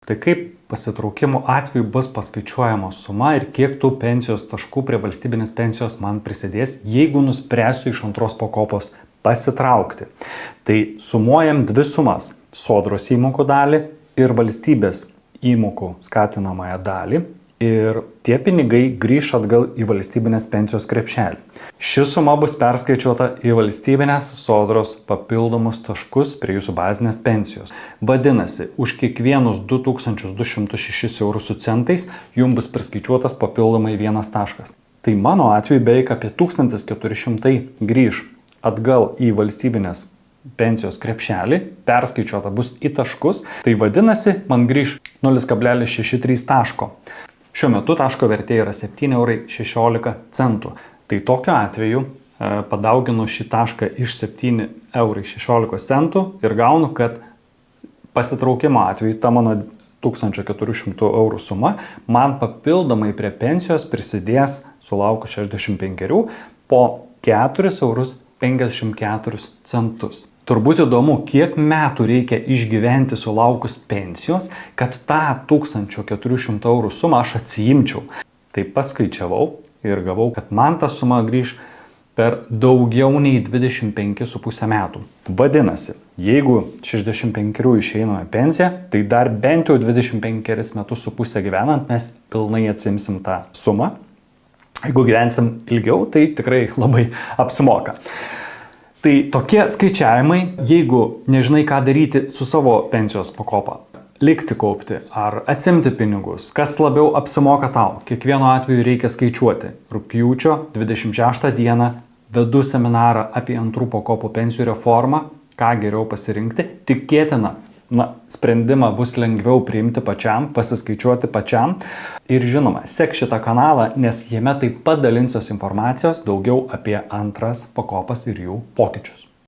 Tai kaip pasitraukimo atveju bus paskaičiuojama suma ir kiek tų pensijos taškų prie valstybinės pensijos man prisidės, jeigu nuspręsiu iš antros pakopos pasitraukti. Tai sumuojam dvi sumas - sodros įmokų dalį ir valstybės įmokų skatinamąją dalį. Ir tie pinigai grįš atgal į valstybinės pensijos krepšelį. Ši suma bus perskaičiuota į valstybinės sodros papildomus taškus prie jūsų bazinės pensijos. Vadinasi, už kiekvienus 2206 eurus su centais jums bus priskaičiuotas papildomai vienas taškas. Tai mano atveju beveik apie 1400 grįž atgal į valstybinės pensijos krepšelį, perskaičiuota bus į taškus, tai vadinasi, man grįž 0,63 taško. Šiuo metu taško vertė yra 7,16 eurų. Tai tokiu atveju padauginu šį tašką iš 7,16 eurų ir gaunu, kad pasitraukimo atveju ta mano 1400 eurų suma man papildomai prie pensijos prisidės sulaukus 65 po 4,54 eurus. Turbūt įdomu, kiek metų reikia išgyventi sulaukus pensijos, kad tą 1400 eurų sumą aš atsiimčiau. Tai paskaičiavau ir gavau, kad man ta suma grįž per daugiau nei 25,5 metų. Vadinasi, jeigu 65 išeiname pensiją, tai dar bent jau 25,5 metus gyvenant mes pilnai atsimsim tą sumą. Jeigu gyvensim ilgiau, tai tikrai labai apsimoka. Tai tokie skaičiavimai, jeigu nežinai, ką daryti su savo pensijos pakopa, likti kaupti ar atsimti pinigus, kas labiau apsimoka tau, kiekvienu atveju reikia skaičiuoti. Rugpjūčio 26 dieną vedu seminarą apie antrų pakopų pensijų reformą, ką geriau pasirinkti. Tikėtina, sprendimą bus lengviau priimti pačiam, pasiskaičiuoti pačiam. Ir žinoma, sek šitą kanalą, nes jame taip pat dalinsiuos informacijos daugiau apie antras pakopas ir jų pokyčius.